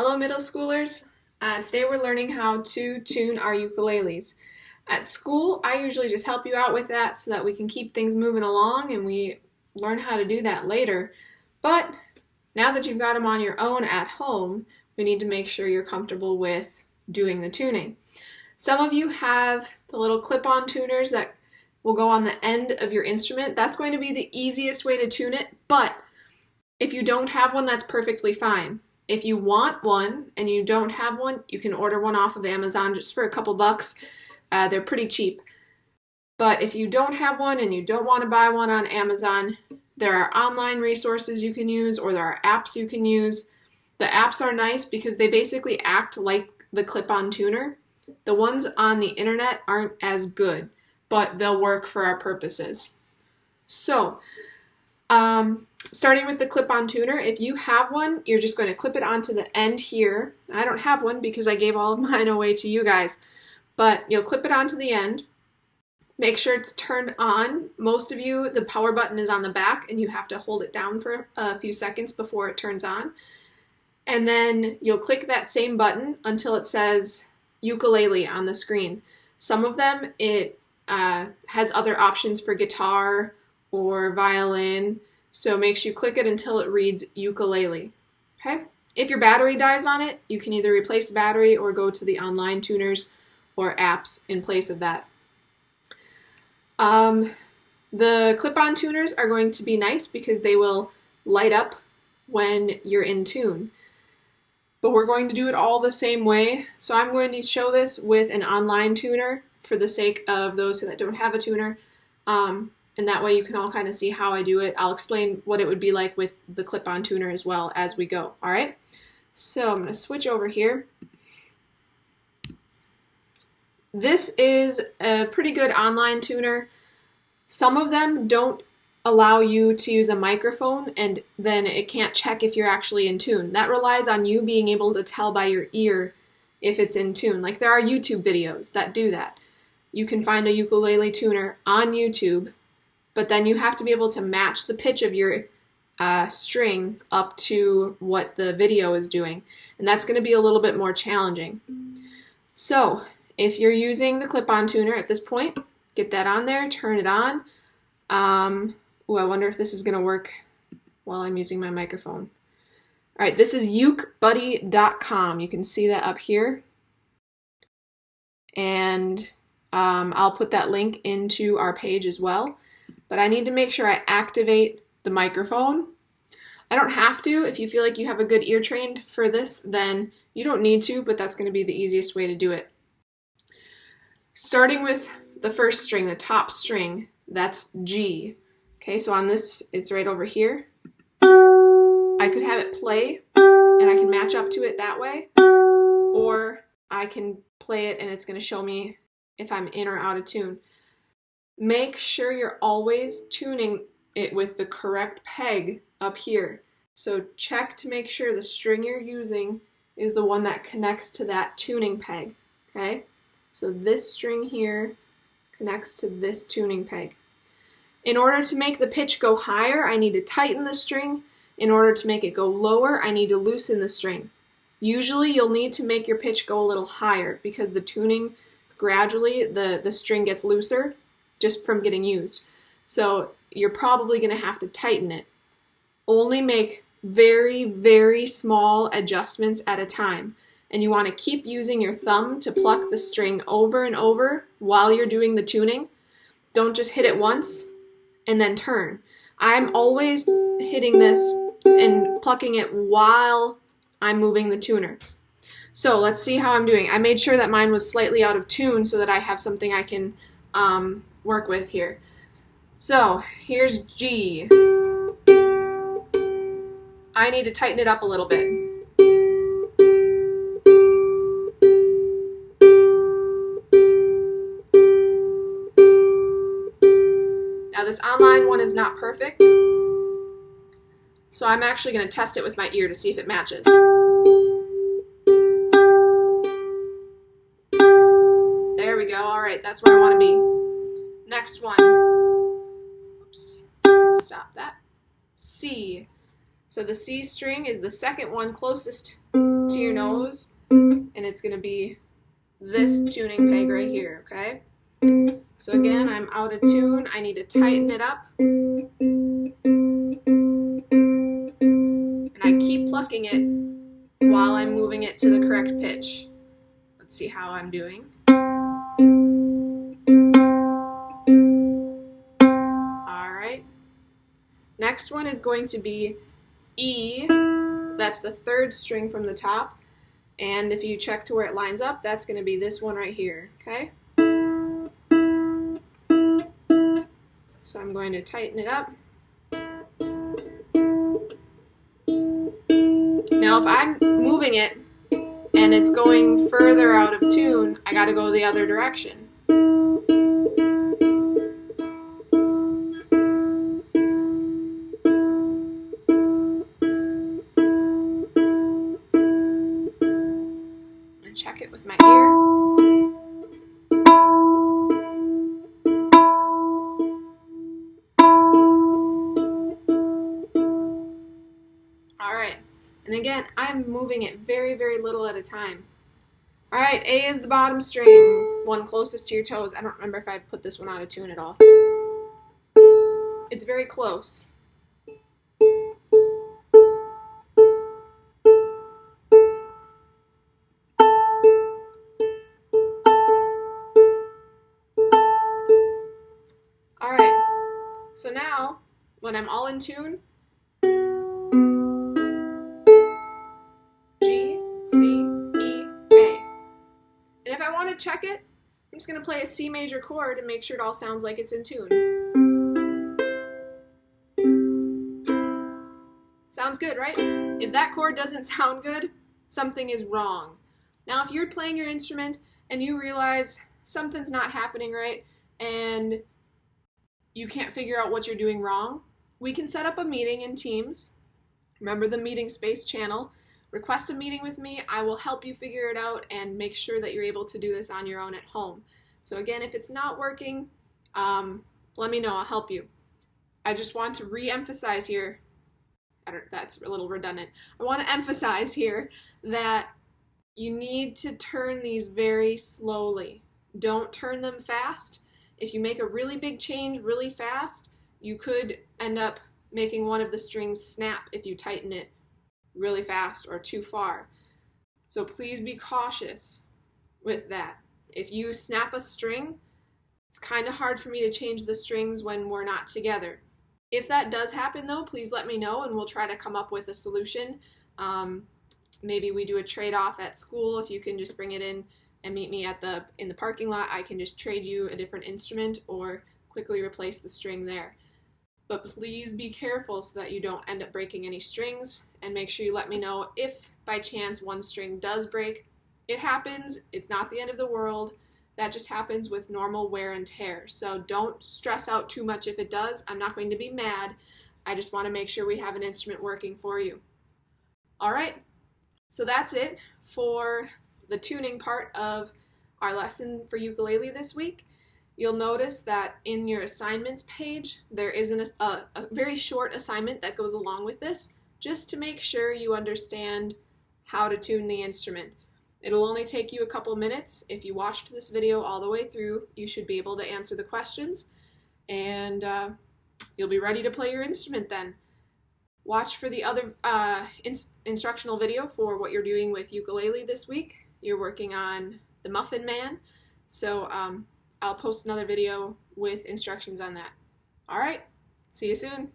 Hello middle schoolers. Today we're learning how to tune our ukuleles. At school, I usually just help you out with that so that we can keep things moving along and we learn how to do that later. But now that you've got them on your own at home, we need to make sure you're comfortable with doing the tuning. Some of you have the little clip-on tuners that will go on the end of your instrument. That's going to be the easiest way to tune it, but if you don't have one, that's perfectly fine. If you want one and you don't have one, you can order one off of Amazon just for a couple bucks. They're pretty cheap. But if you don't have one and you don't want to buy one on Amazon, there are online resources you can use or there are apps you can use. The apps are nice because they basically act like the clip-on tuner. The ones on the internet aren't as good, but they'll work for our purposes. So, starting with the clip-on tuner, if you have one, you're just going to clip it onto the end here. I don't have one because I gave all of mine away to you guys, but you'll clip it onto the end. Make sure it's turned on. Most of you, the power button is on the back and you have to hold it down for a few seconds before it turns on. And then you'll click that same button until it says ukulele on the screen. Some of them, it has other options for guitar or violin, so make sure you click it until it reads ukulele. Okay? If your battery dies on it, you can either replace the battery or go to the online tuners or apps in place of that. The clip-on tuners are going to be nice because they will light up when you're in tune. But we're going to do it all the same way, so I'm going to show this with an online tuner for the sake of those that don't have a tuner. And that way you can all kind of see how I do it. I'll explain what it would be like with the clip-on tuner as well as we go, all right? So I'm going to switch over here. This is a pretty good online tuner. Some of them don't allow you to use a microphone and then it can't check if you're actually in tune. That relies on you being able to tell by your ear if it's in tune. Like there are YouTube videos that do that. You can find a ukulele tuner on YouTube, but then you have to be able to match the pitch of your string up to what the video is doing. And that's going to be a little bit more challenging. So if you're using the clip-on tuner at this point, get that on there, turn it on. Ooh, I wonder if this is going to work while I'm using my microphone. All right, this is ukebuddy.com. You can see that up here. And I'll put that link into our page as well. But I need to make sure I activate the microphone. I don't have to. If you feel like you have a good ear trained for this, then you don't need to, but that's going to be the easiest way to do it. Starting with the first string, the top string, that's G. Okay, so on this, it's right over here. I could have it play, and I can match up to it that way, or I can play it and it's going to show me if I'm in or out of tune. Make sure you're always tuning it with the correct peg up here. So check to make sure the string you're using is the one that connects to that tuning peg. Okay? So this string here connects to this tuning peg. In order to make the pitch go higher, I need to tighten the string. In order to make it go lower, I need to loosen the string. Usually you'll need to make your pitch go a little higher because the tuning gradually, the string gets looser just from getting used. So you're probably going to have to tighten it. Only make very, very small adjustments at a time. And you want to keep using your thumb to pluck the string over and over while you're doing the tuning. Don't just hit it once and then turn. I'm always hitting this and plucking it while I'm moving the tuner. So let's see how I'm doing. I made sure that mine was slightly out of tune so that I have something I can work with here. So here's G. I need to tighten it up a little bit. Now this online one is not perfect, so I'm actually going to test it with my ear to see if it matches. There we go. All right, that's where I want to be. Next one. Oops. Stop that. C. So the C string is the second one closest to your nose, and it's going to be this tuning peg right here, okay? So again, I'm out of tune. I need to tighten it up. And I keep plucking it while I'm moving it to the correct pitch. Let's see how I'm doing. Alright. Next one is going to be E. That's the third string from the top. And if you check to where it lines up, that's going to be this one right here, okay? So I'm going to tighten it up. Now if I'm moving it and it's going further out of tune, I got to go the other direction. I'm going to check it with my ear. Alright, and again, I'm moving it very, very little at a time. Alright, A is the bottom string, one closest to your toes. I don't remember if I put this one out of tune at all. It's very close. Alright, so now, when I'm all in tune, G, C, E, A. And if I want to check it, I'm just going to play a C major chord and make sure it all sounds like it's in tune. Sounds good, right? If that chord doesn't sound good, something is wrong. Now, if you're playing your instrument and you realize something's not happening right and you can't figure out what you're doing wrong, we can set up a meeting in Teams. Remember the meeting space channel. Request a meeting with me. I will help you figure it out and make sure that you're able to do this on your own at home. So again, if it's not working, let me know. I'll help you. I just want to re-emphasize here, that's a little redundant. I want to emphasize here that you need to turn these very slowly. Don't turn them fast. If you make a really big change really fast, you could end up making one of the strings snap if you tighten it really fast or too far. So please be cautious with that. If you snap a string, it's kind of hard for me to change the strings when we're not together. If that does happen though, please let me know and we'll try to come up with a solution. Maybe we do a trade-off at school. If you can just bring it in and meet me in the parking lot, I can just trade you a different instrument or quickly replace the string there. But please be careful so that you don't end up breaking any strings, and make sure you let me know if by chance one string does break. It happens. It's not the end of the world. That just happens with normal wear and tear. So don't stress out too much if it does. I'm not going to be mad. I just want to make sure we have an instrument working for you. All right, so that's it for the tuning part of our lesson for ukulele this week. You'll notice that in your assignments page, there is a very short assignment that goes along with this, just to make sure you understand how to tune the instrument. It'll only take you a couple minutes. If you watched this video all the way through, you should be able to answer the questions, and you'll be ready to play your instrument then. Watch for the other instructional video for what you're doing with ukulele this week. You're working on the Muffin Man, so I'll post another video with instructions on that. All right, see you soon.